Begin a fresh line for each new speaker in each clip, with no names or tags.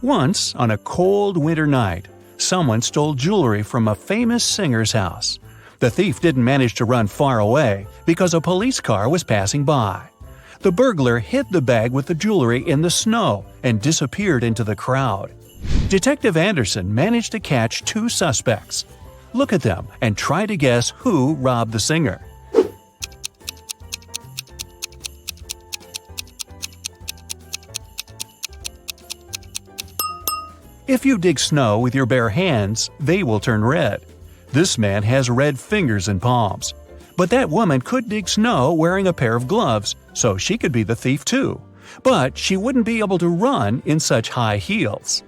Once, on a cold winter night, someone stole jewelry from a famous singer's house. The thief didn't manage to run far away because a police car was passing by. The burglar hid the bag with the jewelry in the snow and disappeared into the crowd. Detective Anderson managed to catch two suspects. Look at them and try to guess who robbed the singer. If you dig snow with your bare hands, they will turn red. This man has red fingers and palms. But that woman could dig snow wearing a pair of gloves, so she could be the thief too. But she wouldn't be able to run in such high heels.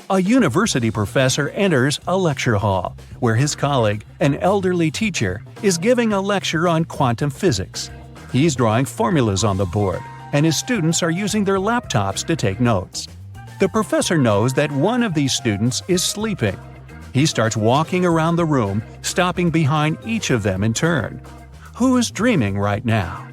A university professor enters a lecture hall, where his colleague, an elderly teacher, is giving a lecture on quantum physics. He's drawing formulas on the board, and his students are using their laptops to take notes. The professor knows that one of these students is sleeping. He starts walking around the room, stopping behind each of them in turn. Who's dreaming right now?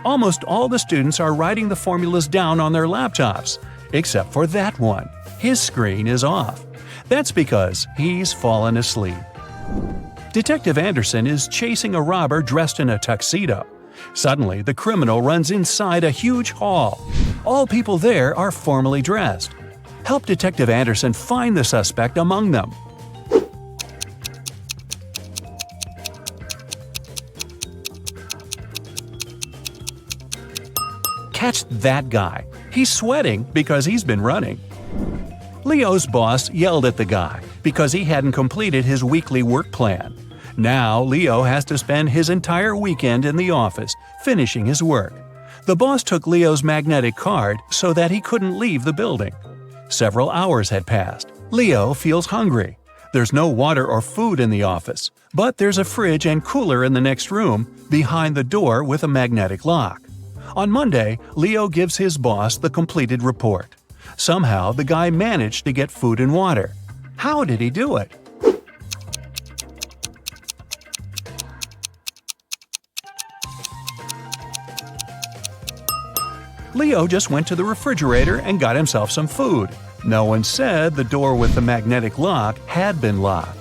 Almost all the students are writing the formulas down on their laptops, except for that one. His screen is off. That's because he's fallen asleep. Detective Anderson is chasing a robber dressed in a tuxedo. Suddenly, the criminal runs inside a huge hall. All people there are formally dressed. Help Detective Anderson find the suspect among them. Catch that guy. He's sweating because he's been running. Leo's boss yelled at the guy because he hadn't completed his weekly work plan. Now Leo has to spend his entire weekend in the office, finishing his work. The boss took Leo's magnetic card so that he couldn't leave the building. Several hours had passed. Leo feels hungry. There's no water or food in the office, but there's a fridge and cooler in the next room, behind the door with a magnetic lock. On Monday, Leo gives his boss the completed report. Somehow, the guy managed to get food and water. How did he do it? Leo just went to the refrigerator and got himself some food. No one said the door with the magnetic lock had been locked.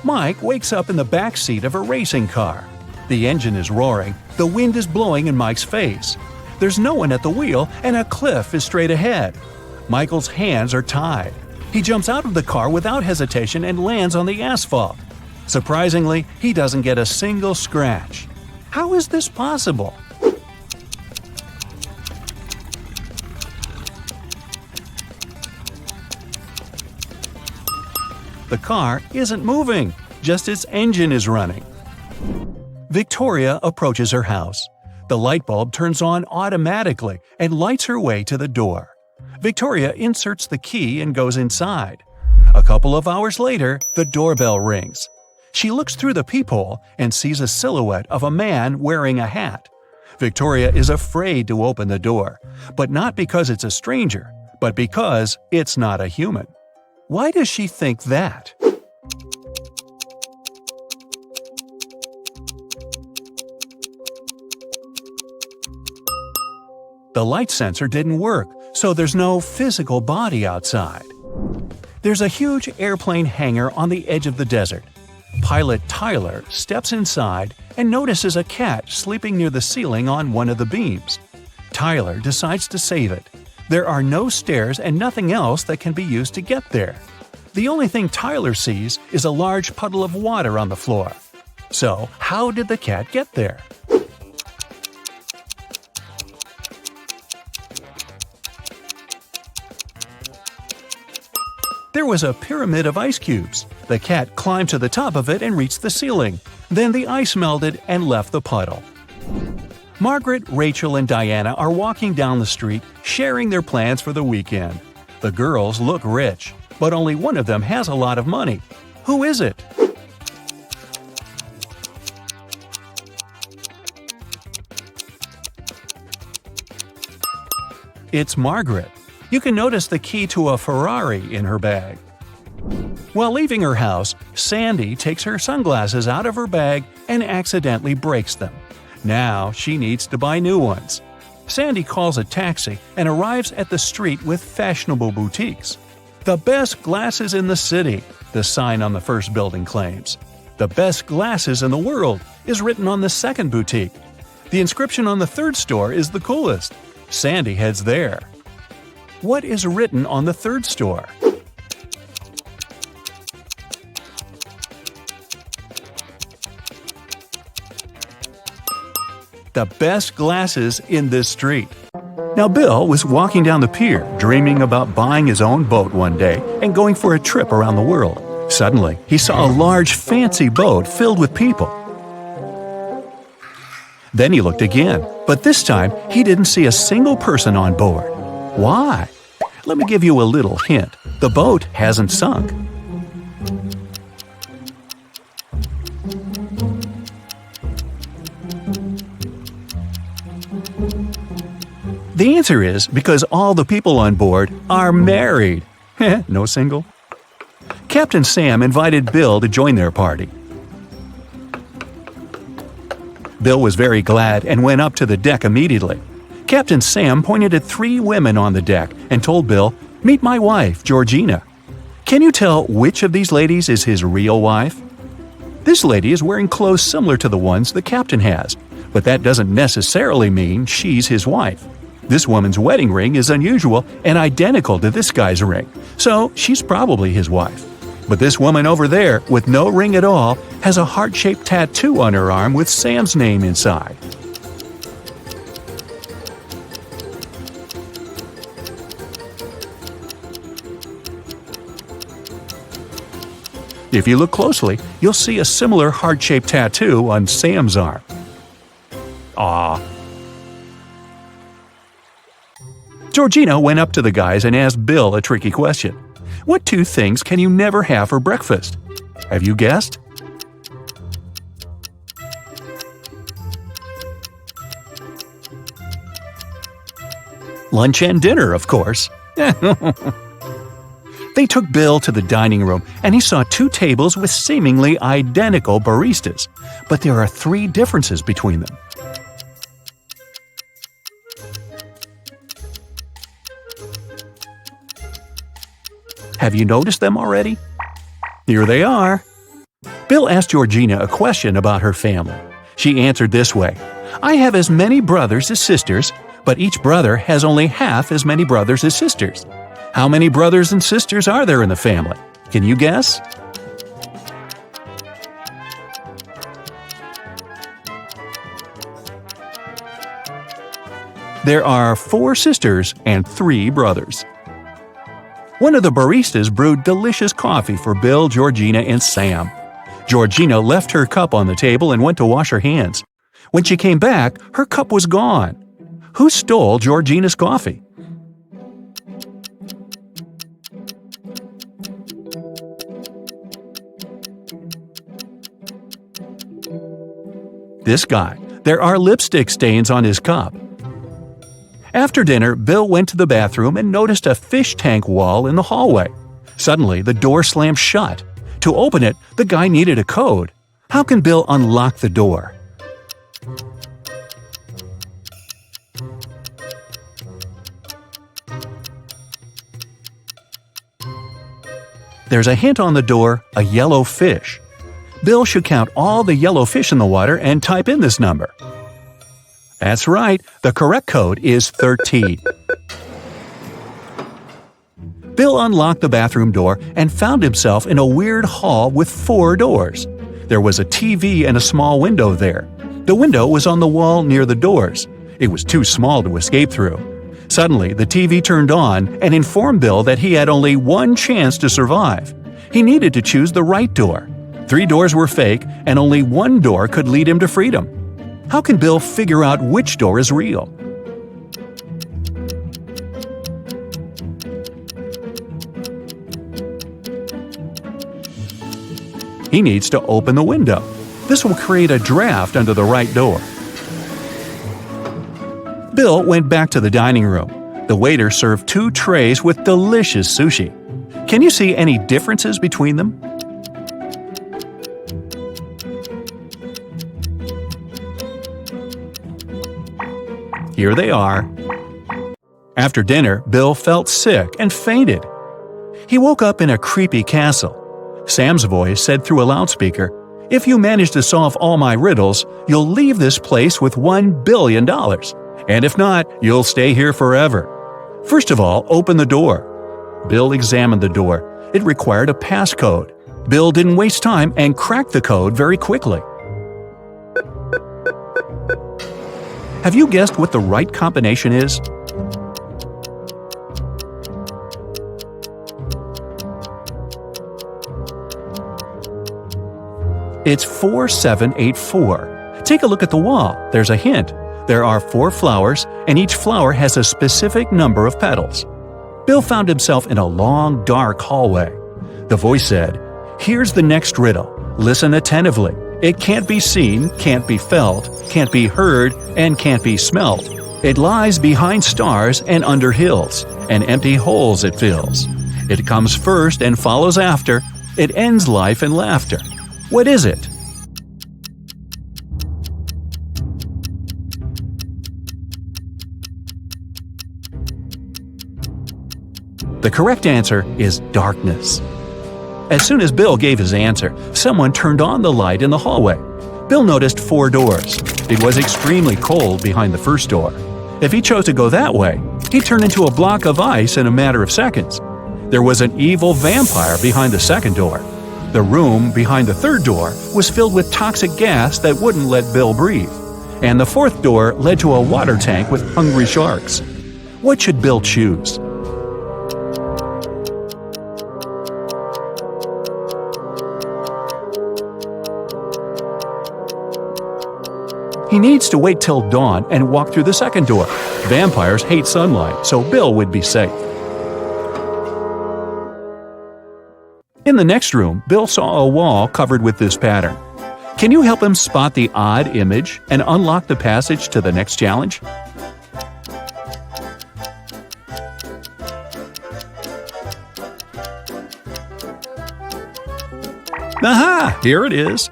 Mike wakes up in the back seat of a racing car. The engine is roaring, the wind is blowing in Mike's face. There's no one at the wheel and a cliff is straight ahead. Michael's hands are tied. He jumps out of the car without hesitation and lands on the asphalt. Surprisingly, he doesn't get a single scratch. How is this possible? The car isn't moving, just its engine is running. Victoria approaches her house. The light bulb turns on automatically and lights her way to the door. Victoria inserts the key and goes inside. A couple of hours later, the doorbell rings. She looks through the peephole and sees a silhouette of a man wearing a hat. Victoria is afraid to open the door, but not because it's a stranger, but because it's not a human. Why does she think that? The light sensor didn't work, so there's no physical body outside. There's a huge airplane hangar on the edge of the desert. Pilot Tyler steps inside and notices a cat sleeping near the ceiling on one of the beams. Tyler decides to save it. There are no stairs and nothing else that can be used to get there. The only thing Tyler sees is a large puddle of water on the floor. So, how did the cat get there? There was a pyramid of ice cubes. The cat climbed to the top of it and reached the ceiling. Then the ice melted and left the puddle. Margaret, Rachel, and Diana are walking down the street, sharing their plans for the weekend. The girls look rich, but only one of them has a lot of money. Who is it? It's Margaret. You can notice the key to a Ferrari in her bag. While leaving her house, Sandy takes her sunglasses out of her bag and accidentally breaks them. Now she needs to buy new ones. Sandy calls a taxi and arrives at the street with fashionable boutiques. "The best glasses in the city," the sign on the first building claims. "The best glasses in the world" is written on the second boutique. The inscription on the third store is the coolest. Sandy heads there. What is written on the third store? The best glasses in this street. Now Bill was walking down the pier, dreaming about buying his own boat one day and going for a trip around the world. Suddenly, he saw a large, fancy boat filled with people. Then he looked again, but this time he didn't see a single person on board. Why? Let me give you a little hint. The boat hasn't sunk. The answer is because all the people on board are married. No single? Captain Sam invited Bill to join their party. Bill was very glad and went up to the deck immediately. Captain Sam pointed at 3 women on the deck and told Bill, "Meet my wife, Georgina." Can you tell which of these ladies is his real wife? This lady is wearing clothes similar to the ones the captain has, but that doesn't necessarily mean she's his wife. This woman's wedding ring is unusual and identical to this guy's ring, so she's probably his wife. But this woman over there, with no ring at all, has a heart-shaped tattoo on her arm with Sam's name inside. If you look closely, you'll see a similar heart-shaped tattoo on Sam's arm. Aww. Georgina went up to the guys and asked Bill a tricky question. What 2 things can you never have for breakfast? Have you guessed? Lunch and dinner, of course. They took Bill to the dining room, and he saw 2 tables with seemingly identical baristas, but there are 3 differences between them. Have you noticed them already? Here they are. Bill asked Georgina a question about her family. She answered this way: "I have as many brothers as sisters, but each brother has only half as many brothers as sisters." How many brothers and sisters are there in the family? Can you guess? There are 4 sisters and 3 brothers. One of the baristas brewed delicious coffee for Bill, Georgina, and Sam. Georgina left her cup on the table and went to wash her hands. When she came back, her cup was gone. Who stole Georgina's coffee? This guy. There are lipstick stains on his cup. After dinner, Bill went to the bathroom and noticed a fish tank wall in the hallway. Suddenly, the door slammed shut. To open it, the guy needed a code. How can Bill unlock the door? There's a hint on the door, a yellow fish. Bill should count all the yellow fish in the water and type in this number. That's right, the correct code is 13. Bill unlocked the bathroom door and found himself in a weird hall with 4 doors. There was a TV and a small window there. The window was on the wall near the doors. It was too small to escape through. Suddenly, the TV turned on and informed Bill that he had only one chance to survive. He needed to choose the right door. 3 doors were fake, and only one door could lead him to freedom. How can Bill figure out which door is real? He needs to open the window. This will create a draft under the right door. Bill went back to the dining room. The waiter served 2 trays with delicious sushi. Can you see any differences between them? Here they are. After dinner, Bill felt sick and fainted. He woke up in a creepy castle. Sam's voice said through a loudspeaker, "If you manage to solve all my riddles, you'll leave this place with $1 billion. And if not, you'll stay here forever. First of all, open the door." Bill examined the door. It required a passcode. Bill didn't waste time and cracked the code very quickly. Have you guessed what the right combination is? It's 4784. Take a look at the wall. There's a hint. There are 4 flowers, and each flower has a specific number of petals. Bill found himself in a long, dark hallway. The voice said, "Here's the next riddle. Listen attentively. It can't be seen, can't be felt, can't be heard, and can't be smelt. It lies behind stars and under hills, and empty holes it fills. It comes first and follows after. It ends life in laughter. What is it?" The correct answer is darkness. As soon as Bill gave his answer, someone turned on the light in the hallway. Bill noticed 4 doors. It was extremely cold behind the first door. If he chose to go that way, he'd turn into a block of ice in a matter of seconds. There was an evil vampire behind the second door. The room behind the third door was filled with toxic gas that wouldn't let Bill breathe. And the fourth door led to a water tank with hungry sharks. What should Bill choose? He needs to wait till dawn and walk through the second door. Vampires hate sunlight, so Bill would be safe. In the next room, Bill saw a wall covered with this pattern. Can you help him spot the odd image and unlock the passage to the next challenge? Aha! Here it is.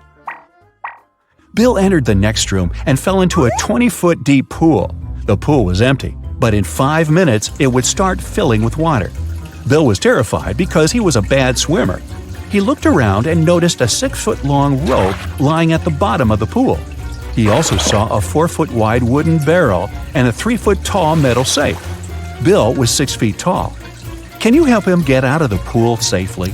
Bill entered the next room and fell into a 20-foot deep pool. The pool was empty, but in 5 minutes it would start filling with water. Bill was terrified because he was a bad swimmer. He looked around and noticed a 6-foot-long rope lying at the bottom of the pool. He also saw a 4-foot-wide wooden barrel and a 3-foot-tall metal safe. Bill was 6 feet tall. Can you help him get out of the pool safely?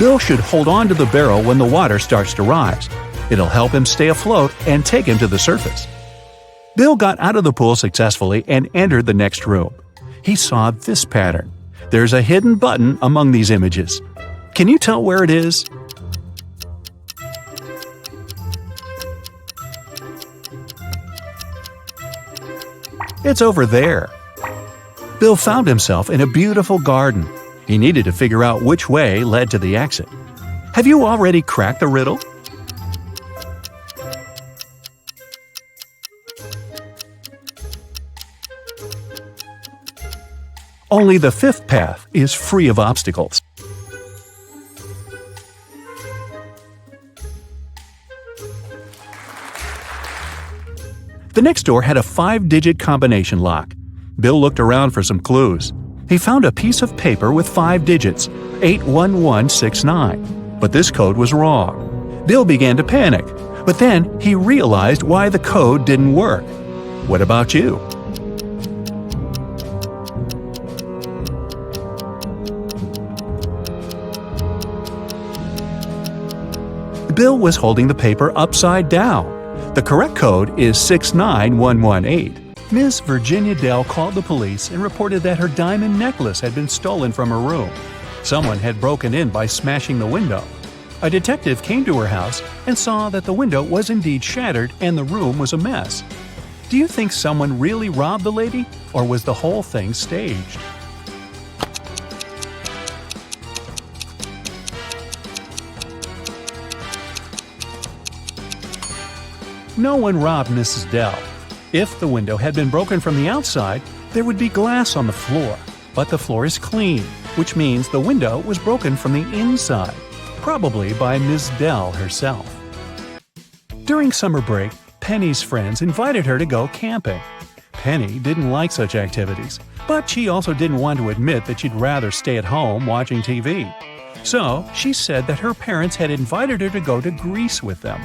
Bill should hold on to the barrel when the water starts to rise. It'll help him stay afloat and take him to the surface. Bill got out of the pool successfully and entered the next room. He saw this pattern. There's a hidden button among these images. Can you tell where it is? It's over there. Bill found himself in a beautiful garden. He needed to figure out which way led to the exit. Have you already cracked the riddle? Only the 5th path is free of obstacles. The next door had a 5-digit combination lock. Bill looked around for some clues. He found a piece of paper with 5 digits, 81169. But this code was wrong. Bill began to panic, but then he realized why the code didn't work. What about you? Bill was holding the paper upside down. The correct code is 69118. Ms. Virginia Dell called the police and reported that her diamond necklace had been stolen from her room. Someone had broken in by smashing the window. A detective came to her house and saw that the window was indeed shattered and the room was a mess. Do you think someone really robbed the lady, or was the whole thing staged? No one robbed Mrs. Dell. If the window had been broken from the outside, there would be glass on the floor, but the floor is clean. which means the window was broken from the inside, probably by Ms. Dell herself. During summer break, Penny's friends invited her to go camping. Penny didn't like such activities, but she also didn't want to admit that she'd rather stay at home watching TV. So, she said that her parents had invited her to go to Greece with them.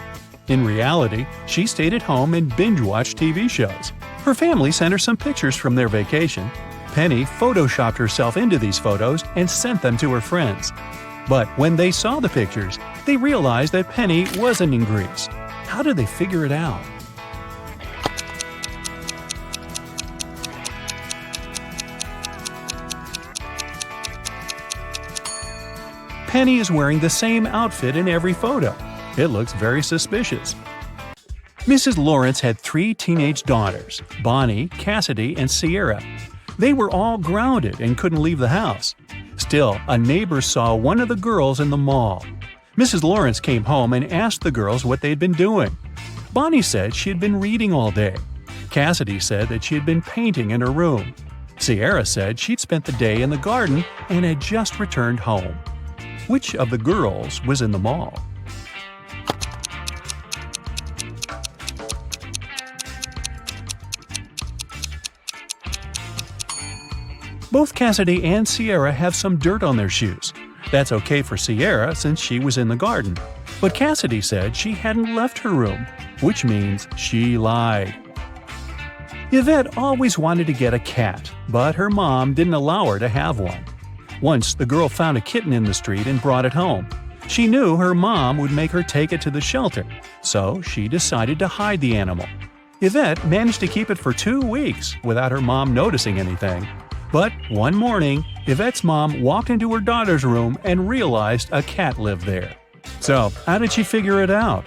In reality, she stayed at home and binge-watched TV shows. Her family sent her some pictures from their vacation. Penny photoshopped herself into these photos and sent them to her friends. But when they saw the pictures, they realized that Penny wasn't in Greece. How did they figure it out? Penny is wearing the same outfit in every photo. It looks very suspicious. Mrs. Lawrence had 3 teenage daughters, Bonnie, Cassidy, and Sierra. They were all grounded and couldn't leave the house. Still, a neighbor saw one of the girls in the mall. Mrs. Lawrence came home and asked the girls what they'd been doing. Bonnie said she had been reading all day. Cassidy said that she had been painting in her room. Sierra said she'd spent the day in the garden and had just returned home. Which of the girls was in the mall? Both Cassidy and Sierra have some dirt on their shoes. That's okay for Sierra since she was in the garden. But Cassidy said she hadn't left her room, which means she lied. Yvette always wanted to get a cat, but her mom didn't allow her to have one. Once, the girl found a kitten in the street and brought it home. She knew her mom would make her take it to the shelter, so she decided to hide the animal. Yvette managed to keep it for 2 weeks without her mom noticing anything. But one morning, Yvette's mom walked into her daughter's room and realized a cat lived there. So, how did she figure it out?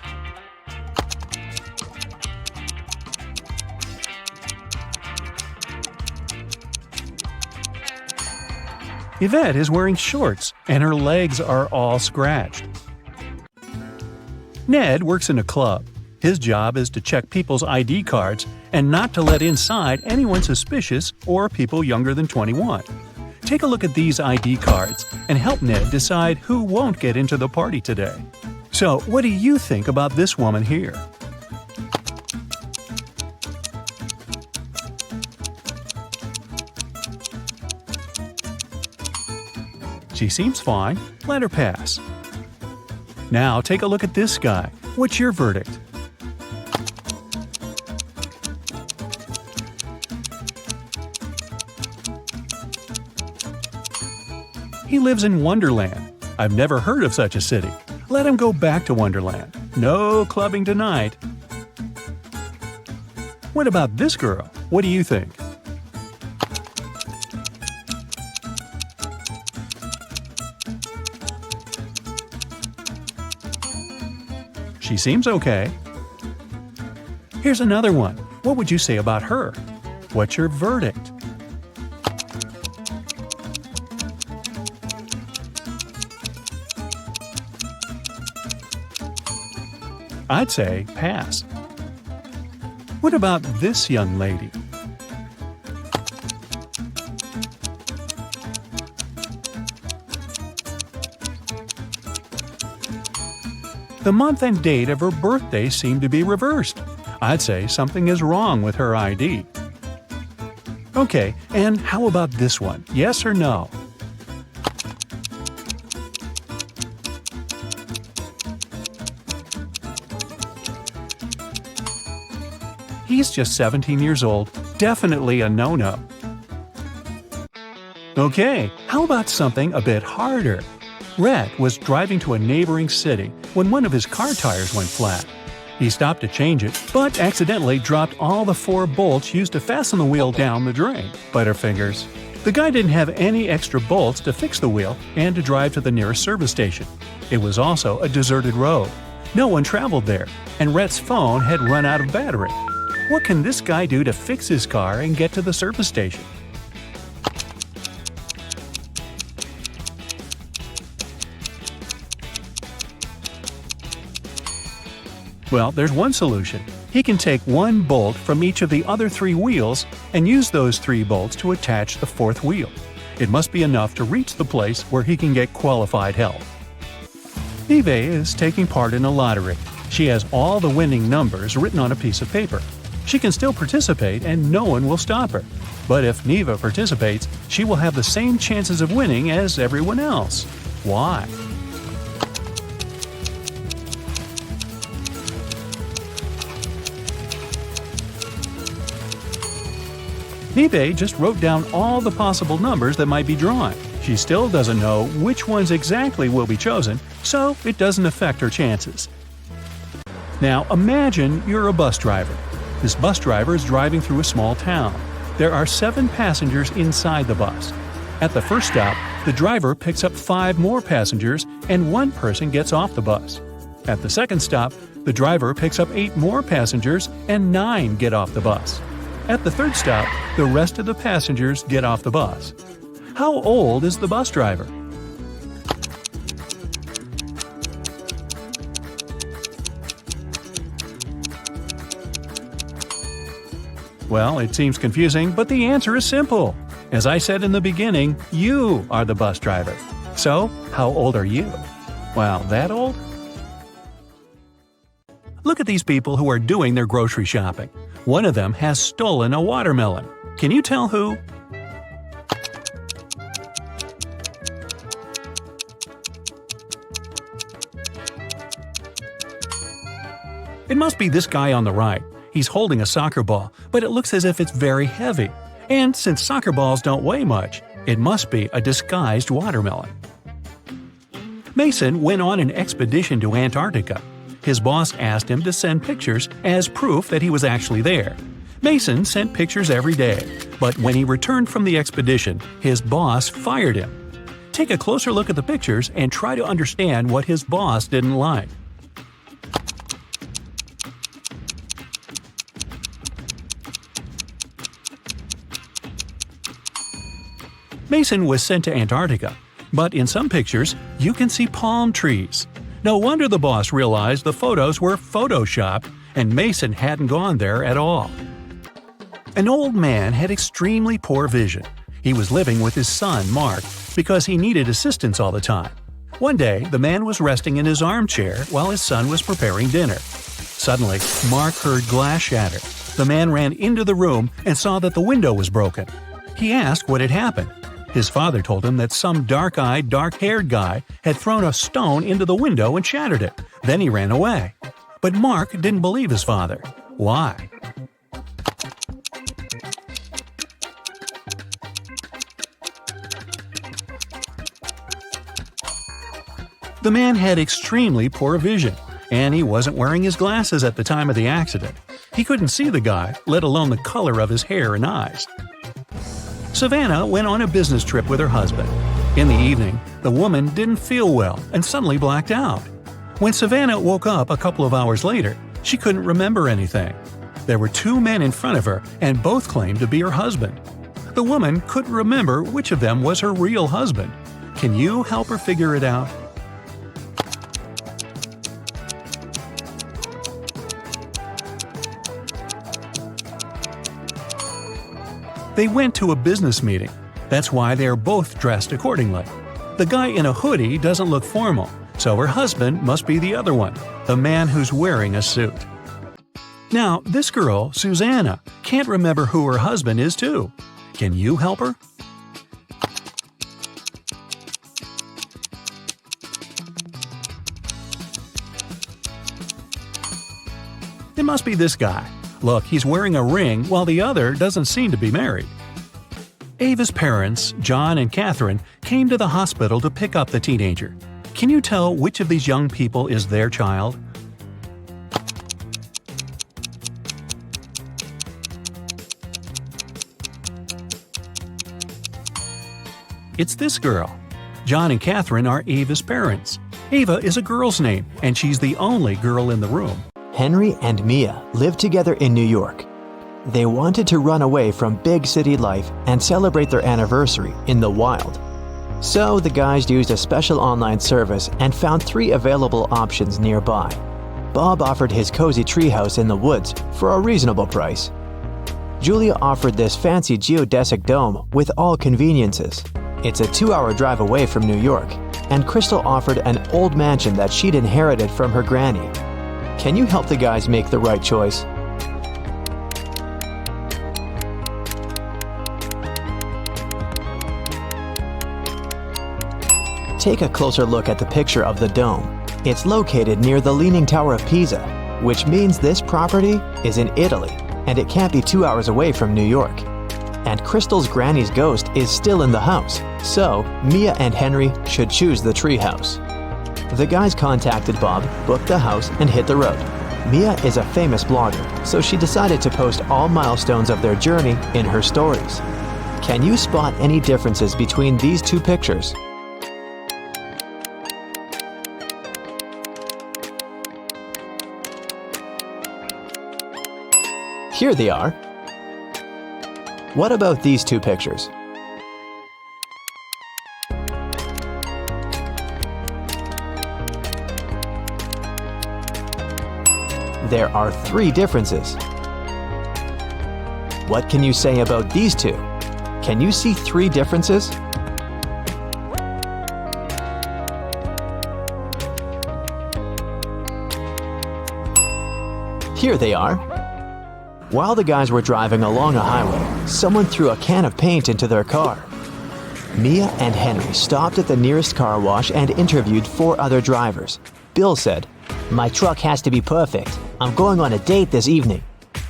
Yvette is wearing shorts, and her legs are all scratched. Ned works in a club. His job is to check people's ID cards and not to let inside anyone suspicious or people younger than 21. Take a look at these ID cards and help Ned decide who won't get into the party today. So, what do you think about this woman here? She seems fine. Let her pass. Now take a look at this guy. What's your verdict? He lives in Wonderland. I've never heard of such a city. Let him go back to Wonderland. No clubbing tonight. What about this girl? What do you think? She seems okay. Here's another one. What would you say about her? What's your verdict? I'd say pass. What about this young lady? The month and date of her birthday seem to be reversed. I'd say something is wrong with her ID. Okay, and how about this one? Yes or no? He's just 17 years old. Definitely a no-no. Okay, how about something a bit harder? Rhett was driving to a neighboring city when one of his car tires went flat. He stopped to change it, but accidentally dropped all the 4 bolts used to fasten the wheel down the drain. Butterfingers. The guy didn't have any extra bolts to fix the wheel and to drive to the nearest service station. It was also a deserted road. No one traveled there, and Rhett's phone had run out of battery. What can this guy do to fix his car and get to the service station? Well, there's one solution. He can take 1 bolt from each of the other 3 wheels and use those 3 bolts to attach the 4th wheel. It must be enough to reach the place where he can get qualified help. Eve is taking part in a lottery. She has all the winning numbers written on a piece of paper. She can still participate and no one will stop her. But if Neva participates, she will have the same chances of winning as everyone else. Why? Neve just wrote down all the possible numbers that might be drawn. She still doesn't know which ones exactly will be chosen, so it doesn't affect her chances. Now imagine you're a bus driver. This bus driver is driving through a small town. There are 7 passengers inside the bus. At the first stop, the driver picks up 5 more passengers and 1 person gets off the bus. At the second stop, the driver picks up 8 more passengers and 9 get off the bus. At the third stop, the rest of the passengers get off the bus. How old is the bus driver? Well, it seems confusing, but the answer is simple. As I said in the beginning, you are the bus driver. So, how old are you? Wow, that old? Look at these people who are doing their grocery shopping. One of them has stolen a watermelon. Can you tell who? It must be this guy on the right. He's holding a soccer ball, but it looks as if it's very heavy. And since soccer balls don't weigh much, it must be a disguised watermelon. Mason went on an expedition to Antarctica. His boss asked him to send pictures as proof that he was actually there. Mason sent pictures every day, but when he returned from the expedition, his boss fired him. Take a closer look at the pictures and try to understand what his boss didn't like. Mason was sent to Antarctica, but in some pictures, you can see palm trees. No wonder the boss realized the photos were photoshopped and Mason hadn't gone there at all. An old man had extremely poor vision. He was living with his son, Mark, because he needed assistance all the time. One day, the man was resting in his armchair while his son was preparing dinner. Suddenly, Mark heard glass shatter. The man ran into the room and saw that the window was broken. He asked what had happened. His father told him that some dark-eyed, dark-haired guy had thrown a stone into the window and shattered it. Then he ran away. But Mark didn't believe his father. Why? The man had extremely poor vision, and he wasn't wearing his glasses at the time of the accident. He couldn't see the guy, let alone the color of his hair and eyes. Savannah went on a business trip with her husband. In the evening, the woman didn't feel well and suddenly blacked out. When Savannah woke up a couple of hours later, she couldn't remember anything. There were 2 men in front of her and both claimed to be her husband. The woman couldn't remember which of them was her real husband. Can you help her figure it out? They went to a business meeting. That's why they are both dressed accordingly. The guy in a hoodie doesn't look formal, so her husband must be the other one, the man who's wearing a suit. Now, this girl, Susanna, can't remember who her husband is too. Can you help her? It must be this guy. Look, he's wearing a ring while the other doesn't seem to be married. Ava's parents, John and Catherine, came to the hospital to pick up the teenager. Can you tell which of these young people is their child? It's this girl. John and Catherine are Ava's parents. Ava is a girl's name, and she's the only girl in the room.
Henry and Mia lived together in New York. They wanted to run away from big city life and celebrate their anniversary in the wild. So the guys used a special online service and found 3 available options nearby. Bob offered his cozy treehouse in the woods for a reasonable price. Julia offered this fancy geodesic dome with all conveniences. It's a 2-hour drive away from New York, and Crystal offered an old mansion that she'd inherited from her granny. Can you help the guys make the right choice? Take a closer look at the picture of the dome. It's located near the Leaning Tower of Pisa, which means this property is in Italy, and it can't be 2 hours away from New York. And Crystal's granny's ghost is still in the house, so Mia and Henry should choose the treehouse. The guys contacted Bob, booked the house, and hit the road. Mia is a famous blogger, so she decided to post all milestones of their journey in her stories. Can you spot any differences between these two pictures? Here they are. What about these two pictures? There are 3 differences. What can you say about these two? Can you see 3 differences? Here they are. While the guys were driving along a highway, someone threw a can of paint into their car. Mia and Henry stopped at the nearest car wash and interviewed 4 other drivers. Bill said, "My truck has to be perfect. I'm going on a date this evening."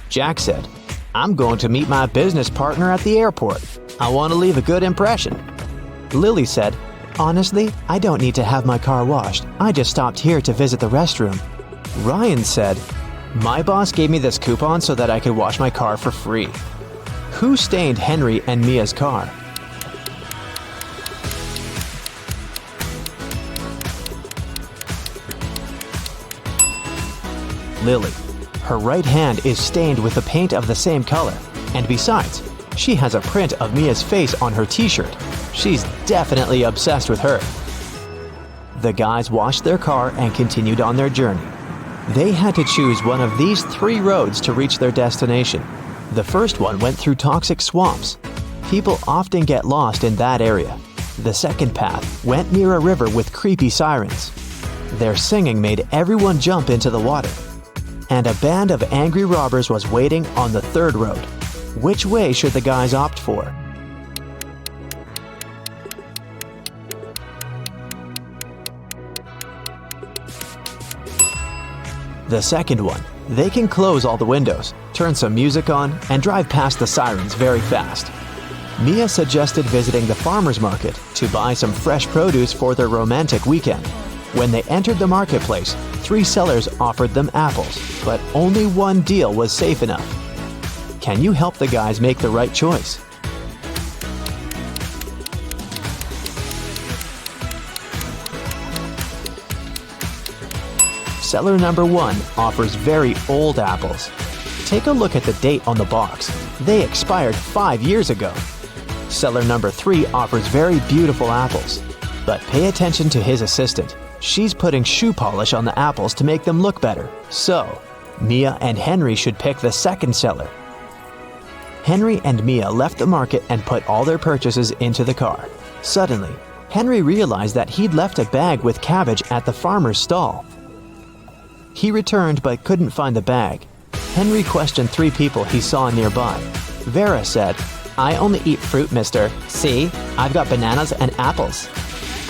Jack said, "I'm going to meet my business partner at the airport. I want to leave a good impression." Lily said, "Honestly, I don't need to have my car washed. I just stopped here to visit the restroom." Ryan said, "My boss gave me this coupon so that I could wash my car for free." Who stained Henry and Mia's car? Lily. Her right hand is stained with the paint of the same color, and besides, she has a print of Mia's face on her t-shirt. She's definitely obsessed with her. The guys washed their car and continued on their journey. They had to choose one of these 3 roads to reach their destination. The first one went through toxic swamps. People often get lost in that area. The second path went near a river with creepy sirens. Their singing made everyone jump into the water. And a band of angry robbers was waiting on the third road. Which way should the guys opt for? The second one. They can close all the windows, turn some music on, and drive past the sirens very fast. Mia suggested visiting the farmer's market to buy some fresh produce for their romantic weekend. When they entered the marketplace, 3 sellers offered them apples, but only one deal was safe enough. Can you help the guys make the right choice? Seller number 1 offers very old apples. Take a look at the date on the box. They expired 5 years ago. Seller number 3 offers very beautiful apples. But pay attention to his assistant. She's putting shoe polish on the apples to make them look better. So, Mia and Henry should pick the second seller. Henry and Mia left the market and put all their purchases into the car. Suddenly, Henry realized that he'd left a bag with cabbage at the farmer's stall. He returned but couldn't find the bag. Henry questioned 3 people he saw nearby. Vera said, "I only eat fruit, mister. See, I've got bananas and apples."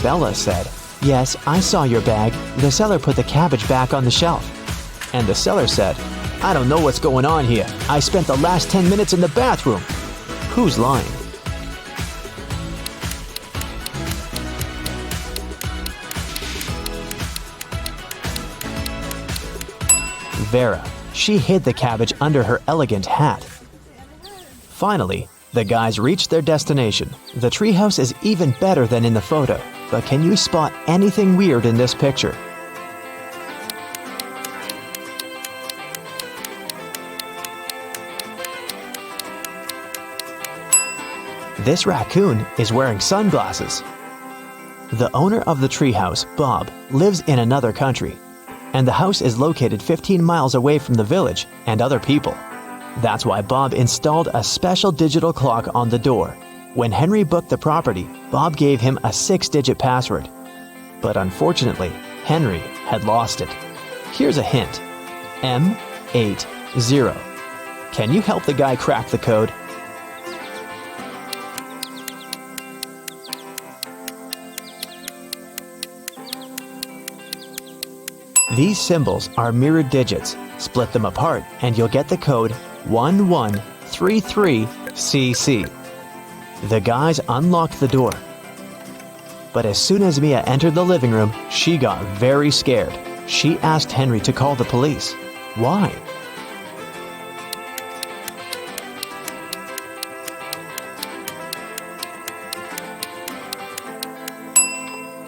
Bella said, "Yes, I saw your bag. The seller put the cabbage back on the shelf." And the seller said, "I don't know what's going on here. I spent the last 10 minutes in the bathroom." Who's lying? Vera. She hid the cabbage under her elegant hat. Finally, the guys reached their destination. The treehouse is even better than in the photo, but can you spot anything weird in this picture? This raccoon is wearing sunglasses. The owner of the treehouse, Bob, lives in another country, and the house is located 15 miles away from the village and other people. That's why Bob installed a special digital clock on the door. When Henry booked the property, Bob gave him a 6-digit password. But unfortunately, Henry had lost it. Here's a hint. M80. Can you help the guy crack the code? These symbols are mirrored digits. Split them apart and you'll get the code 1133CC. The guys unlocked the door. But as soon as Mia entered the living room, she got very scared. She asked Henry to call the police. Why?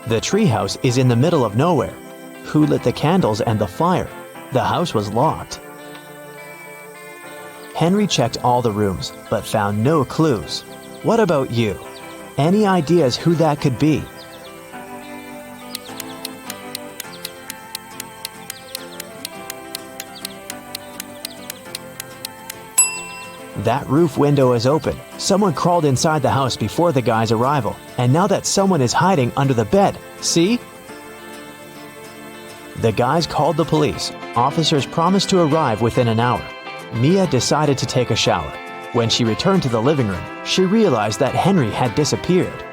The treehouse is in the middle of nowhere. Who lit the candles and the fire? The house was locked. Henry checked all the rooms, but found no clues. What about you? Any ideas who that could be? That roof window is open. Someone crawled inside the house before the guy's arrival, and now that someone is hiding under the bed. See? The guys called the police. Officers promised to arrive within an hour. Mia decided to take a shower. When she returned to the living room, she realized that Henry had disappeared.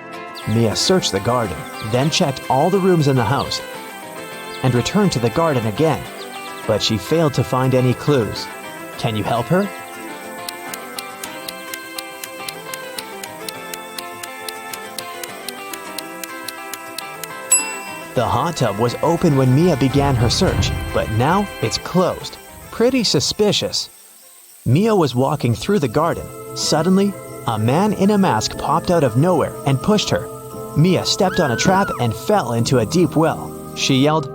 Mia searched the garden, then checked all the rooms in the house, and returned to the garden again. But she failed to find any clues. Can you help her? The hot tub was open when Mia began her search, but now it's closed. Pretty suspicious. Mia was walking through the garden. Suddenly, a man in a mask popped out of nowhere and pushed her. Mia stepped on a trap and fell into a deep well. She yelled,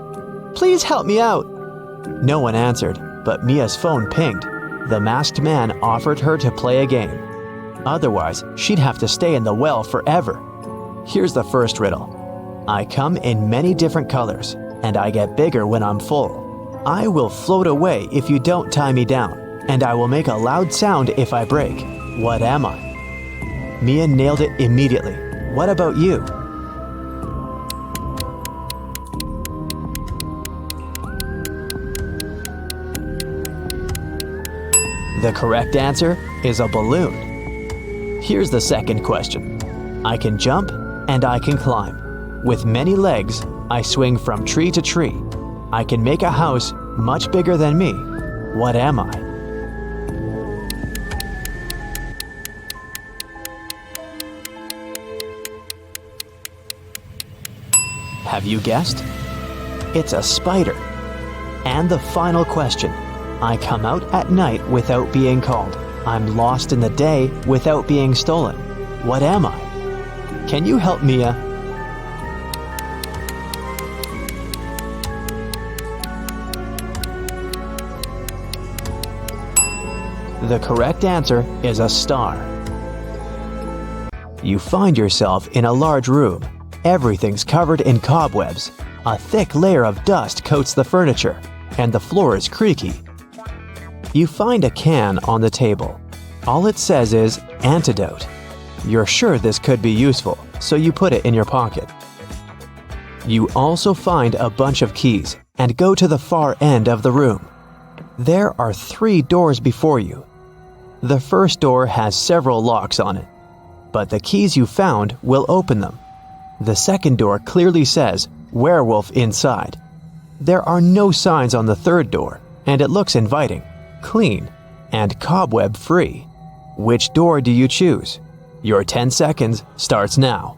"Please help me out!" No one answered, but Mia's phone pinged. The masked man offered her to play a game. Otherwise, she'd have to stay in the well forever. Here's the first riddle. I come in many different colors, and I get bigger when I'm full. I will float away if you don't tie me down, and I will make a loud sound if I break. What am I? Mia nailed it immediately. What about you? The correct answer is a balloon. Here's the second question. I can jump and I can climb. With many legs, I swing from tree to tree. I can make a house much bigger than me. What am I? Have you guessed? It's a spider. And the final question. I come out at night without being called. I'm lost in the day without being stolen. What am I? Can you help Mia? The correct answer is a star. You find yourself in a large room. Everything's covered in cobwebs. A thick layer of dust coats the furniture, and the floor is creaky. You find a can on the table. All it says is antidote. You're sure this could be useful, so you put it in your pocket. You also find a bunch of keys and go to the far end of the room. There are 3 doors before you. The first door has several locks on it, but the keys you found will open them. The second door clearly says werewolf inside. There are no signs on the third door, and it looks inviting, clean, and cobweb-free. Which door do you choose? Your 10 seconds starts now.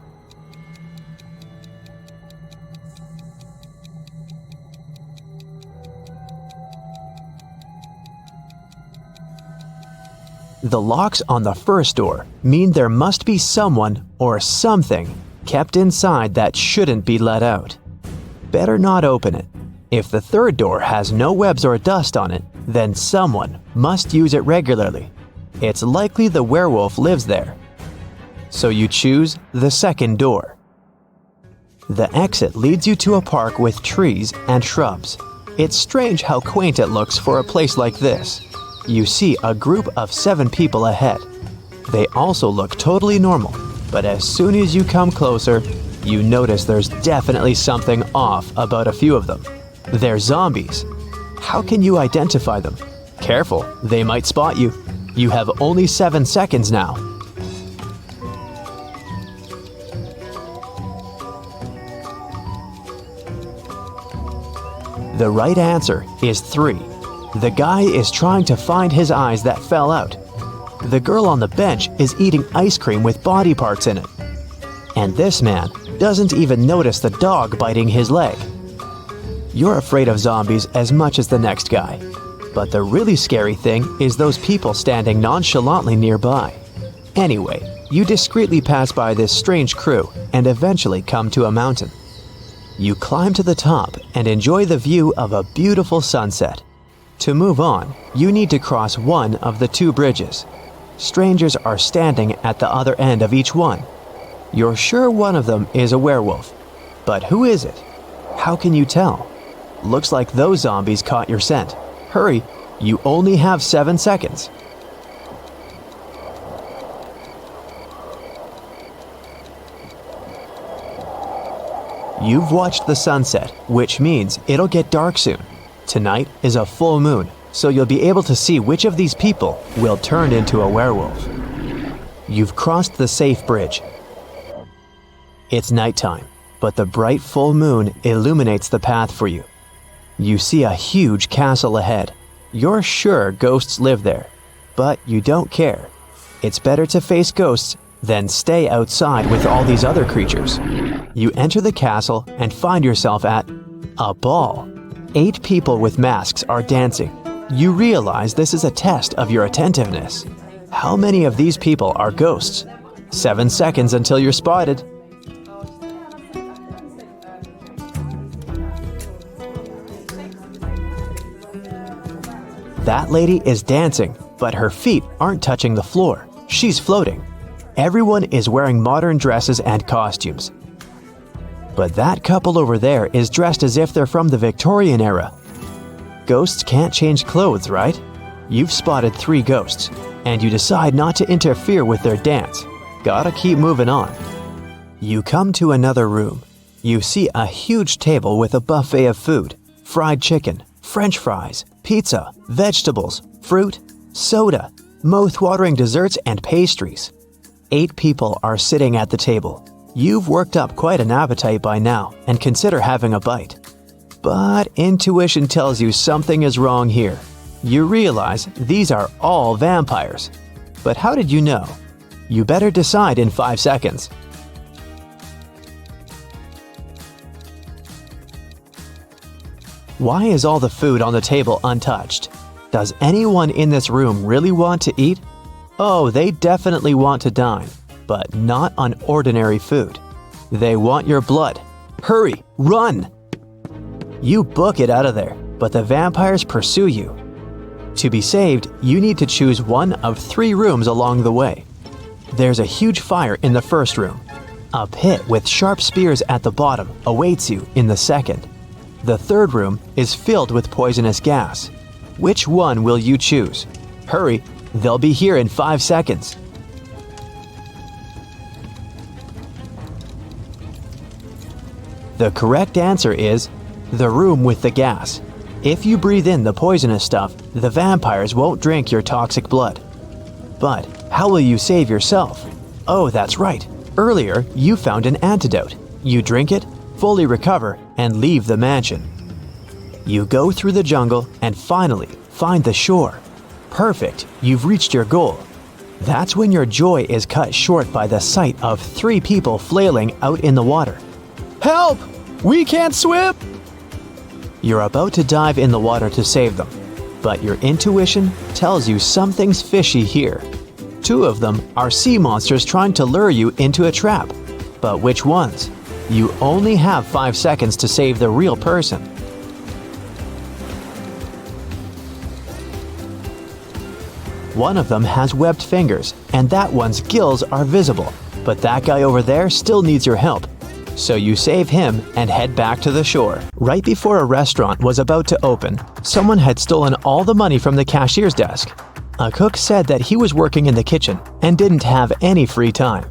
The locks on the first door mean there must be someone or something kept inside that shouldn't be let out. Better not open it. If the third door has no webs or dust on it, then someone must use it regularly. It's likely the werewolf lives there. So you choose the second door. The exit leads you to a park with trees and shrubs. It's strange how quaint it looks for a place like this. You see a group of 7 people ahead. They also look totally normal. But as soon as you come closer, you notice there's definitely something off about a few of them. They're zombies. How can you identify them? Careful, they might spot you. You have only 7 seconds now. The right answer is 3. The guy is trying to find his eyes that fell out. The girl on the bench is eating ice cream with body parts in it. And this man doesn't even notice the dog biting his leg. You're afraid of zombies as much as the next guy. But the really scary thing is those people standing nonchalantly nearby. Anyway, you discreetly pass by this strange crew and eventually come to a mountain. You climb to the top and enjoy the view of a beautiful sunset. To move on, you need to cross one of the 2 bridges. Strangers are standing at the other end of each one. You're sure one of them is a werewolf. But who is it? How can you tell? Looks like those zombies caught your scent. Hurry, you only have 7 seconds. You've watched the sunset, which means it'll get dark soon. Tonight is a full moon, so you'll be able to see which of these people will turn into a werewolf. You've crossed the safe bridge. It's nighttime, but the bright full moon illuminates the path for you. You see a huge castle ahead. You're sure ghosts live there, but you don't care. It's better to face ghosts than stay outside with all these other creatures. You enter the castle and find yourself at a ball. 8 people with masks are dancing. You realize this is a test of your attentiveness. How many of these people are ghosts? 7 seconds until you're spotted. That lady is dancing, but her feet aren't touching the floor. She's floating. Everyone is wearing modern dresses and costumes. But that couple over there is dressed as if they're from the Victorian era. Ghosts can't change clothes, right? You've spotted 3 ghosts, and you decide not to interfere with their dance. Gotta keep moving on. You come to another room. You see a huge table with a buffet of food. Fried chicken, French fries, pizza, vegetables, fruit, soda, mouth-watering desserts, and pastries. 8 people are sitting at the table. You've worked up quite an appetite by now and consider having a bite. But intuition tells you something is wrong here. You realize these are all vampires. But how did you know? You better decide in 5 seconds. Why is all the food on the table untouched? Does anyone in this room really want to eat? Oh, they definitely want to dine, but not on ordinary food. They want your blood. Hurry, run! You book it out of there, but the vampires pursue you. To be saved, you need to choose one of 3 rooms along the way. There's a huge fire in the first room. A pit with sharp spears at the bottom awaits you in the second. The third room is filled with poisonous gas. Which one will you choose? Hurry, they'll be here in 5 seconds. The correct answer is the room with the gas. If you breathe in the poisonous stuff, the vampires won't drink your toxic blood. But how will you save yourself? Oh, that's right. Earlier, you found an antidote. You drink it, fully recover, and leave the mansion. You go through the jungle and finally find the shore. Perfect, you've reached your goal. That's when your joy is cut short by the sight of 3 people flailing out in the water. Help! We can't swim! You're about to dive in the water to save them, but your intuition tells you something's fishy here. 2 of them are sea monsters trying to lure you into a trap. But which ones? You only have 5 seconds to save the real person. One of them has webbed fingers, and that one's gills are visible, but that guy over there still needs your help. So you save him and head back to the shore. Right before a restaurant was about to open, someone had stolen all the money from the cashier's desk. A cook said that he was working in the kitchen and didn't have any free time.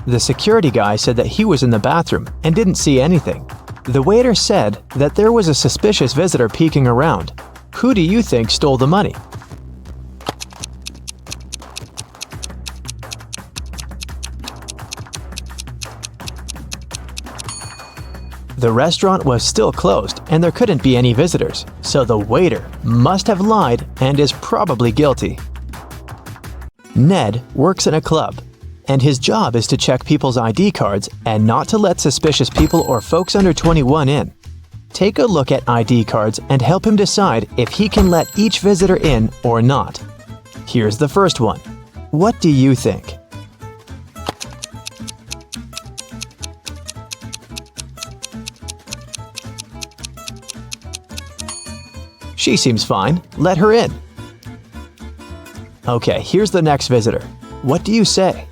The security guy said that he was in the bathroom and didn't see anything. The waiter said that there was a suspicious visitor peeking around. Who do you think stole the money? The restaurant was still closed and there couldn't be any visitors, so the waiter must have lied and is probably guilty. Ned works in a club, and his job is to check people's ID cards and not to let suspicious people or folks under 21 in. Take a look at ID cards and help him decide if he can let each visitor in or not. Here's the first one. What do you think? She seems fine. Let her in. Okay, here's the next visitor. What do you say?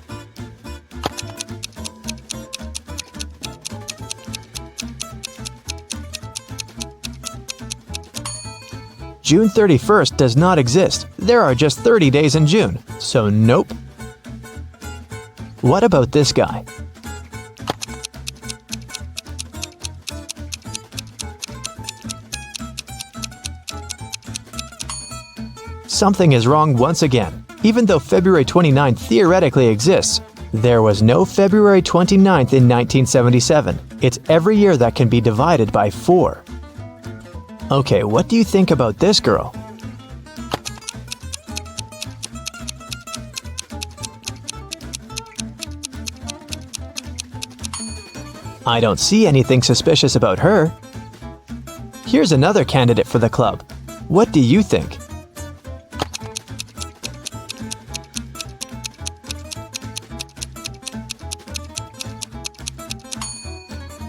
June 31st does not exist. There are just 30 days in June, so nope. What about this guy? Something is wrong once again. Even though February 29th theoretically exists, there was no February 29th in 1977. It's every year that can be divided by 4. Okay, what do you think about this girl? I don't see anything suspicious about her. Here's another candidate for the club. What do you think?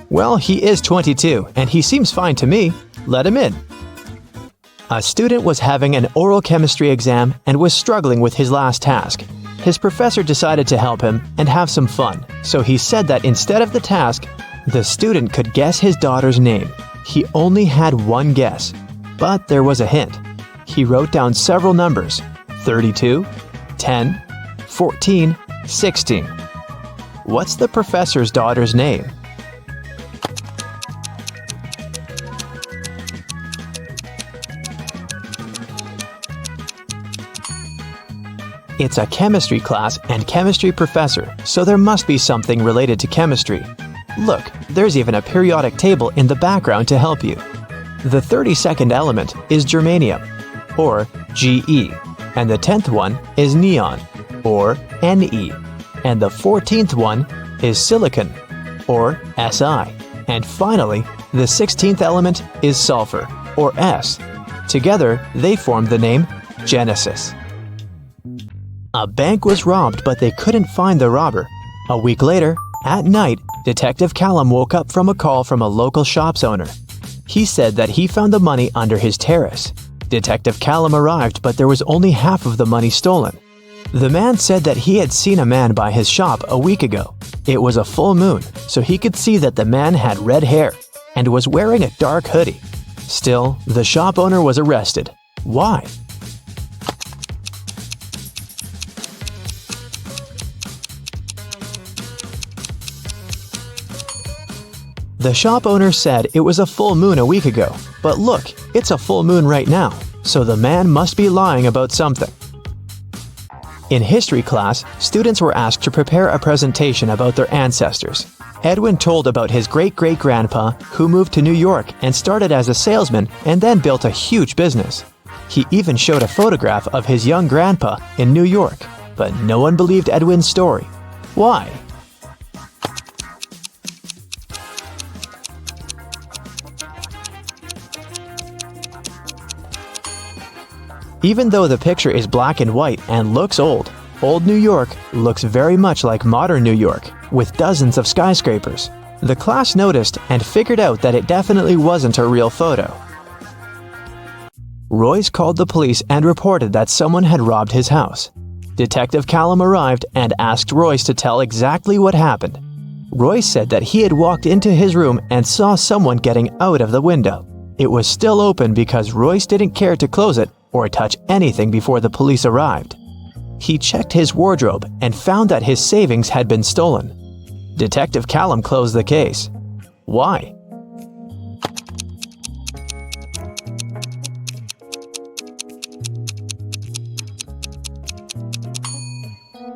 Well, he is 22, and he seems fine to me. Let him in. A student was having an oral chemistry exam and was struggling with his last task. His professor decided to help him and have some fun, so he said that instead of the task, the student could guess his daughter's name. He only had one guess, but there was a hint. He wrote down several numbers: 32, 10, 14, 16. What's the professor's daughter's name? It's a chemistry class and chemistry professor, so there must be something related to chemistry. Look, there's even a periodic table in the background to help you. The 32nd element is germanium, or Ge, and the 10th one is neon, or Ne, and the 14th one is silicon, or Si, and finally, the 16th element is sulfur, or S. Together, they form the name Genesis. A bank was robbed, but they couldn't find the robber. A week later, at night, Detective Callum woke up from a call from a local shop's owner. He said that he found the money under his terrace. Detective Callum arrived, but there was only half of the money stolen. The man said that he had seen a man by his shop a week ago. It was a full moon, so he could see that the man had red hair and was wearing a dark hoodie. Still, the shop owner was arrested. Why? The shop owner said it was a full moon a week ago, but look, it's a full moon right now, so the man must be lying about something. In history class, students were asked to prepare a presentation about their ancestors. Edwin told about his great-great-grandpa who moved to New York and started as a salesman and then built a huge business. He even showed a photograph of his young grandpa in New York, but no one believed Edwin's story. Why? Even though the picture is black and white and looks old, old New York looks very much like modern New York, with dozens of skyscrapers. The class noticed and figured out that it definitely wasn't a real photo. Royce called the police and reported that someone had robbed his house. Detective Callum arrived and asked Royce to tell exactly what happened. Royce said that he had walked into his room and saw someone getting out of the window. It was still open because Royce didn't care to close it or touch anything before the police arrived. He checked his wardrobe and found that his savings had been stolen. Detective Callum closed the case. Why?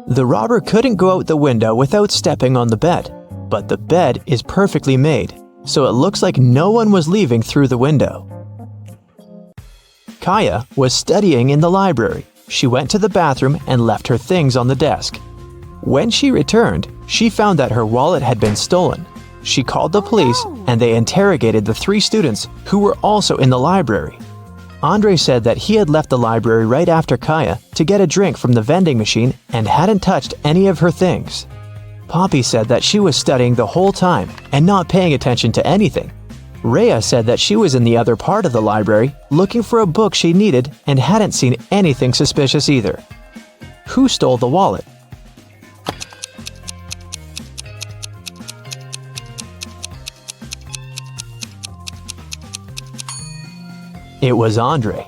The robber couldn't go out the window without stepping on the bed, but the bed is perfectly made, so it looks like no one was leaving through the window. Kaya was studying in the library. She went to the bathroom and left her things on the desk. When she returned, she found that her wallet had been stolen. She called the police and they interrogated the 3 students who were also in the library. Andre said that he had left the library right after Kaya to get a drink from the vending machine and hadn't touched any of her things. Poppy said that she was studying the whole time and not paying attention to anything. Rhea said that she was in the other part of the library looking for a book she needed and hadn't seen anything suspicious either. Who stole the wallet? It was Andre.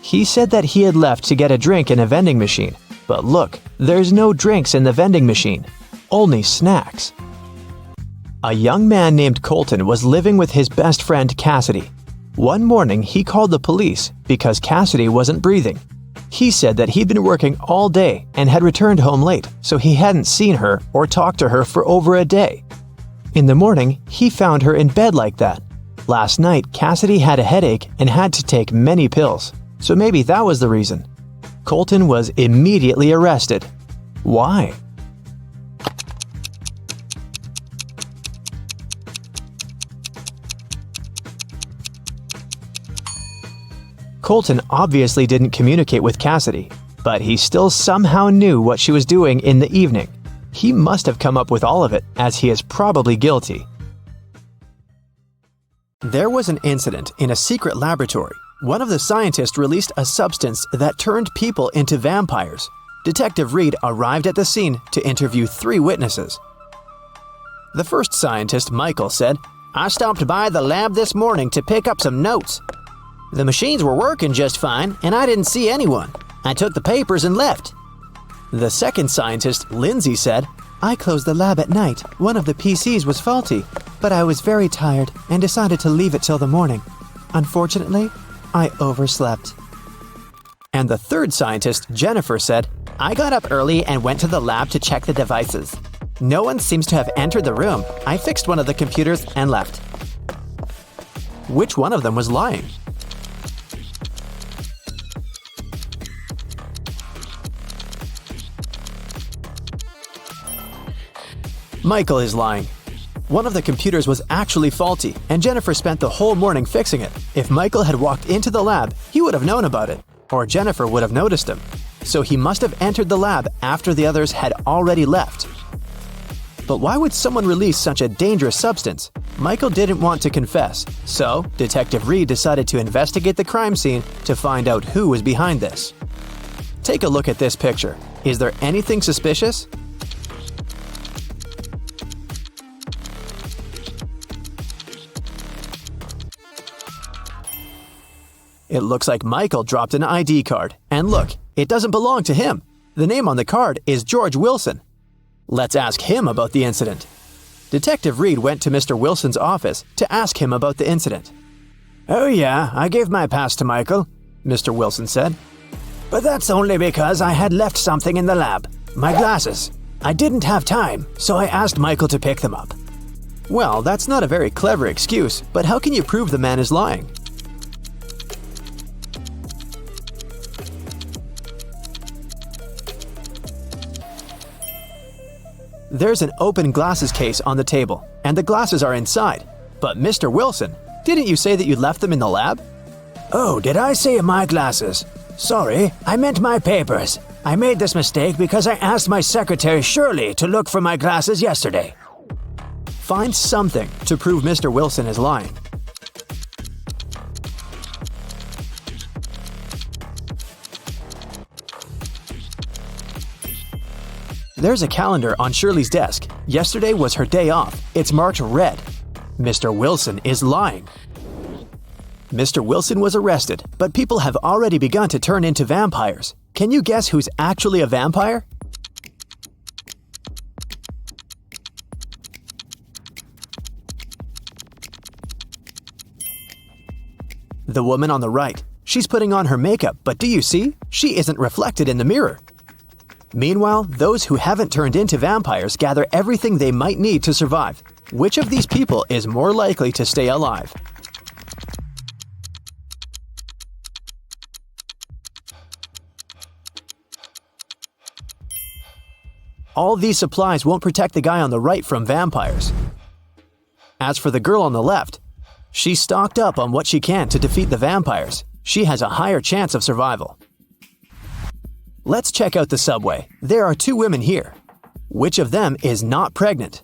He said that he had left to get a drink in a vending machine, but look, there's no drinks in the vending machine, only snacks. A young man named Colton was living with his best friend Cassidy. One morning, he called the police because Cassidy wasn't breathing. He said that he'd been working all day and had returned home late, so he hadn't seen her or talked to her for over a day. In the morning, he found her in bed like that. Last night, Cassidy had a headache and had to take many pills, so maybe that was the reason. Colton was immediately arrested. Why? Colton obviously didn't communicate with Cassidy, but he still somehow knew what she was doing in the evening. He must have come up with all of it, as he is probably guilty. There was an incident in a secret laboratory. One of the scientists released a substance that turned people into vampires. Detective Reed arrived at the scene to interview 3 witnesses. The first scientist, Michael, said, "I stopped by the lab this morning to pick up some notes. The machines were working just fine, and I didn't see anyone. I took the papers and left." The second scientist, Lindsay, said, "I closed the lab at night. One of the PCs was faulty, but I was very tired and decided to leave it till the morning. Unfortunately, I overslept." And the third scientist, Jennifer, said, "I got up early and went to the lab to check the devices. No one seems to have entered the room. I fixed one of the computers and left." Which one of them was lying? Michael is lying. One of the computers was actually faulty, and Jennifer spent the whole morning fixing it. If Michael had walked into the lab, he would have known about it, or Jennifer would have noticed him. So he must have entered the lab after the others had already left. But why would someone release such a dangerous substance? Michael didn't want to confess, so Detective Reed decided to investigate the crime scene to find out who was behind this. Take a look at this picture. Is there anything suspicious? It looks like Michael dropped an ID card. And look, it doesn't belong to him. The name on the card is George Wilson. Let's ask him about the incident. Detective Reed went to Mr. Wilson's office to ask him about the incident. "Oh yeah, I gave my pass to Michael," Mr. Wilson said. "But that's only because I had left something in the lab. My glasses. I didn't have time, so I asked Michael to pick them up." Well, that's not a very clever excuse, but how can you prove the man is lying? There's an open glasses case on the table, and the glasses are inside. But Mr. Wilson, didn't you say that you left them in the lab? "Oh, did I say my glasses? Sorry, I meant my papers. I made this mistake because I asked my secretary Shirley to look for my glasses yesterday." Find something to prove Mr. Wilson is lying. There's a calendar on Shirley's desk. Yesterday was her day off. It's marked red. Mr. Wilson is lying. Mr. Wilson was arrested, but people have already begun to turn into vampires. Can you guess who's actually a vampire? The woman on the right. She's putting on her makeup, but do you see? She isn't reflected in the mirror. Meanwhile, those who haven't turned into vampires gather everything they might need to survive. Which of these people is more likely to stay alive? All these supplies won't protect the guy on the right from vampires. As for the girl on the left, she's stocked up on what she can to defeat the vampires. She has a higher chance of survival. Let's check out the subway. There are 2 women here. Which of them is not pregnant?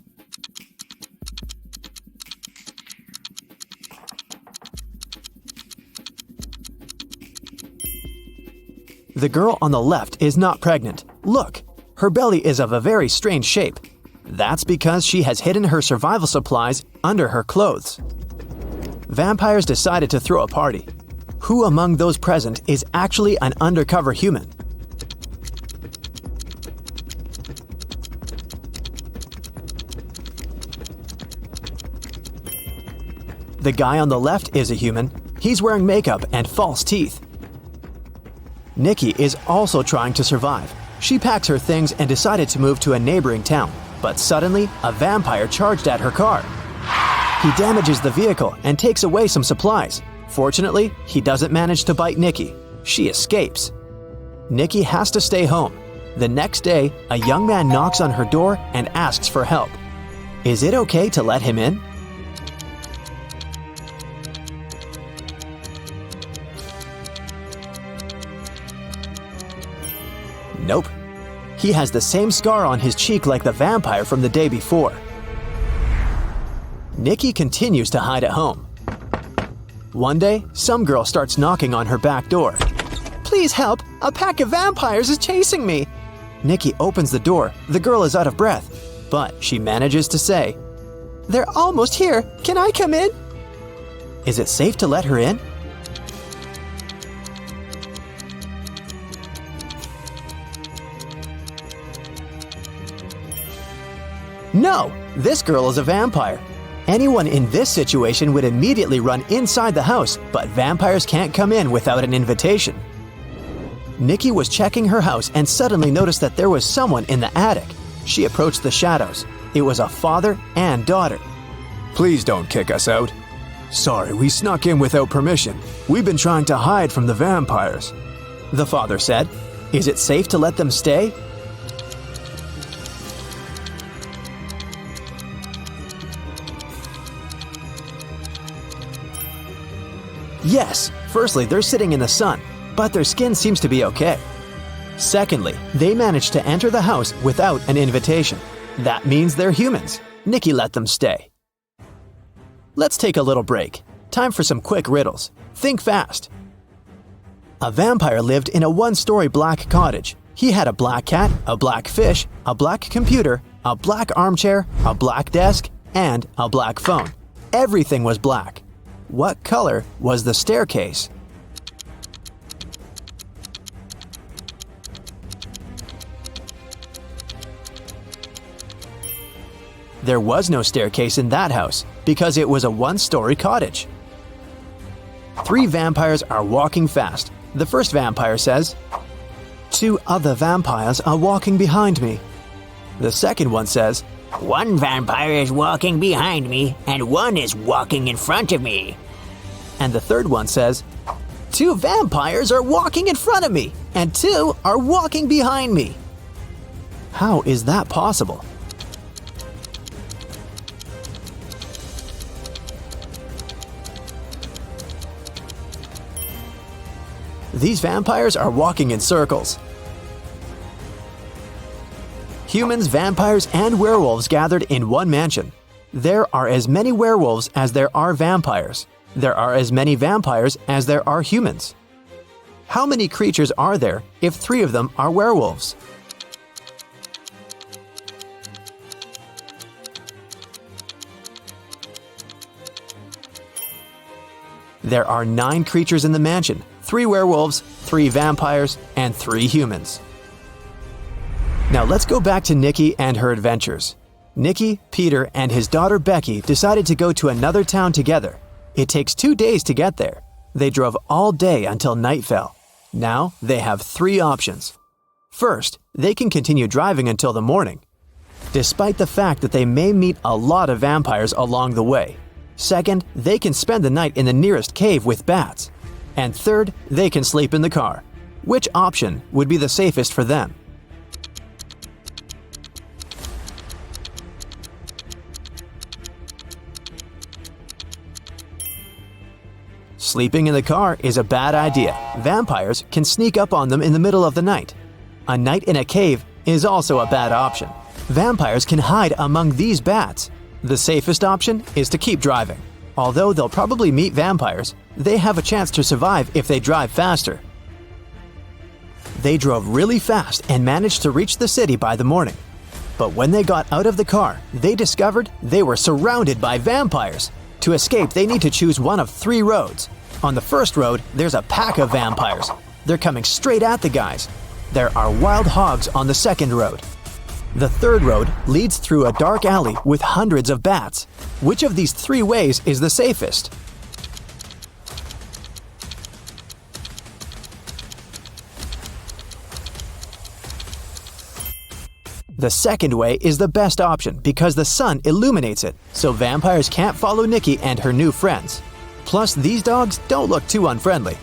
The girl on the left is not pregnant. Look, her belly is of a very strange shape. That's because she has hidden her survival supplies under her clothes. Vampires decided to throw a party. Who among those present is actually an undercover human? The guy on the left is a human. He's wearing makeup and false teeth. Nikki is also trying to survive. She packs her things and decided to move to a neighboring town. But suddenly, a vampire charged at her car. He damages the vehicle and takes away some supplies. Fortunately, he doesn't manage to bite Nikki. She escapes. Nikki has to stay home. The next day, a young man knocks on her door and asks for help. Is it okay to let him in? Nope. He has the same scar on his cheek like the vampire from the day before. Nikki continues to hide at home. One day, some girl starts knocking on her back door. Please help! A pack of vampires is chasing me! Nikki opens the door. The girl is out of breath, but she manages to say, They're almost here! Can I come in? Is it safe to let her in? No! This girl is a vampire. Anyone in this situation would immediately run inside the house, but vampires can't come in without an invitation. Nikki was checking her house and suddenly noticed that there was someone in the attic. She approached the shadows. It was a father and daughter. Please don't kick us out. Sorry, we snuck in without permission. We've been trying to hide from the vampires. The father said, Is it safe to let them stay? Yes, firstly, they're sitting in the sun, but their skin seems to be okay. Secondly, they managed to enter the house without an invitation. That means they're humans. Nikki let them stay. Let's take a little break. Time for some quick riddles. Think fast. A vampire lived in a 1-story black cottage. He had a black cat, a black fish, a black computer, a black armchair, a black desk, and a black phone. Everything was black. What color was the staircase? There was no staircase in that house because it was a 1-story cottage. 3 vampires are walking fast. The first vampire says, 2 other vampires are walking behind me. The second one says,
1 vampire is walking behind me, and 1 is walking in front of me.
And the third one says, 2 vampires are walking in front of me, and 2 are walking behind me. How is that possible? These vampires are walking in circles. Humans, vampires, and werewolves gathered in one mansion. There are as many werewolves as there are vampires. There are as many vampires as there are humans. How many creatures are there if 3 of them are werewolves? There are 9 creatures in the mansion, 3 werewolves, 3 vampires, and 3 humans. Now let's go back to Nikki and her adventures. Nikki, Peter, and his daughter Becky decided to go to another town together. It takes 2 days to get there. They drove all day until night fell. Now they have 3 options. First, they can continue driving until the morning, despite the fact that they may meet a lot of vampires along the way. Second, they can spend the night in the nearest cave with bats. And third, they can sleep in the car. Which option would be the safest for them? Sleeping in the car is a bad idea. Vampires can sneak up on them in the middle of the night. A night in a cave is also a bad option. Vampires can hide among these bats. The safest option is to keep driving. Although they'll probably meet vampires, they have a chance to survive if they drive faster. They drove really fast and managed to reach the city by the morning. But when they got out of the car, they discovered they were surrounded by vampires. To escape, they need to choose one of 3 roads. On the first road, there's a pack of vampires. They're coming straight at the guys. There are wild hogs on the second road. The third road leads through a dark alley with hundreds of bats. Which of these 3 ways is the safest? The second way is the best option because the sun illuminates it, so vampires can't follow Nikki and her new friends. Plus, these dogs don't look too unfriendly.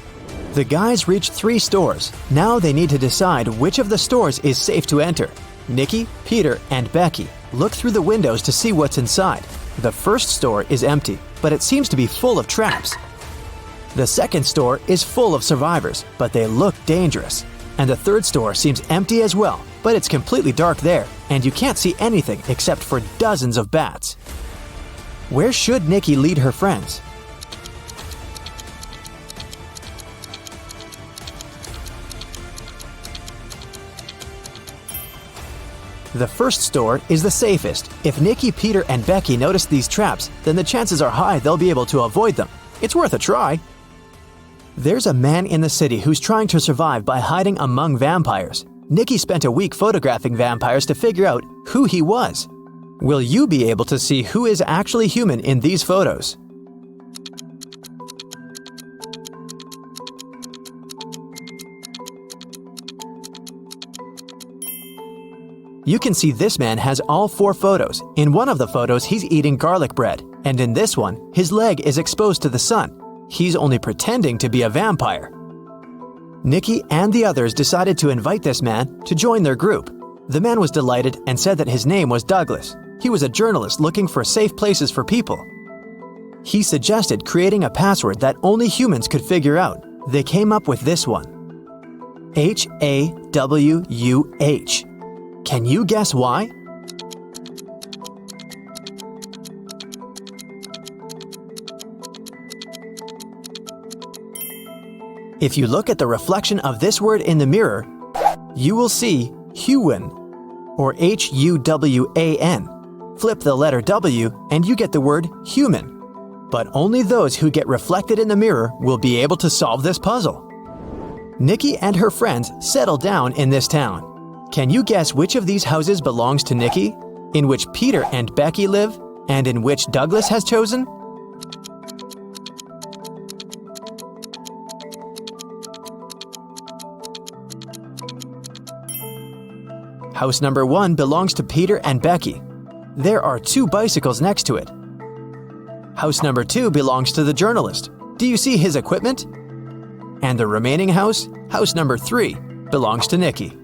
The guys reach 3 stores. Now they need to decide which of the stores is safe to enter. Nikki, Peter, and Becky look through the windows to see what's inside. The first store is empty, but it seems to be full of traps. The second store is full of survivors, but they look dangerous. And the third store seems empty as well, but it's completely dark there, and you can't see anything except for dozens of bats. Where should Nikki lead her friends? The first store is the safest. If Nikki, Peter, and Becky notice these traps, then the chances are high they'll be able to avoid them. It's worth a try. There's a man in the city who's trying to survive by hiding among vampires. Nikki spent a week photographing vampires to figure out who he was. Will you be able to see who is actually human in these photos? You can see this man has all 4 photos. In one of the photos, he's eating garlic bread, and in this one, his leg is exposed to the sun. He's only pretending to be a vampire. Nikki and the others decided to invite this man to join their group. The man was delighted and said that his name was Douglas. He was a journalist looking for safe places for people. He suggested creating a password that only humans could figure out. They came up with this one: HAWUH. Can you guess why? If you look at the reflection of this word in the mirror, you will see Huan, or Huwan. Flip the letter W and you get the word human. But only those who get reflected in the mirror will be able to solve this puzzle. Nikki and her friends settle down in this town. Can you guess which of these houses belongs to Nikki, in which Peter and Becky live, and in which Douglas has chosen? House number 1 belongs to Peter and Becky. There are 2 bicycles next to it. House number 2 belongs to the journalist. Do you see his equipment? And the remaining house, house number 3, belongs to Nikki.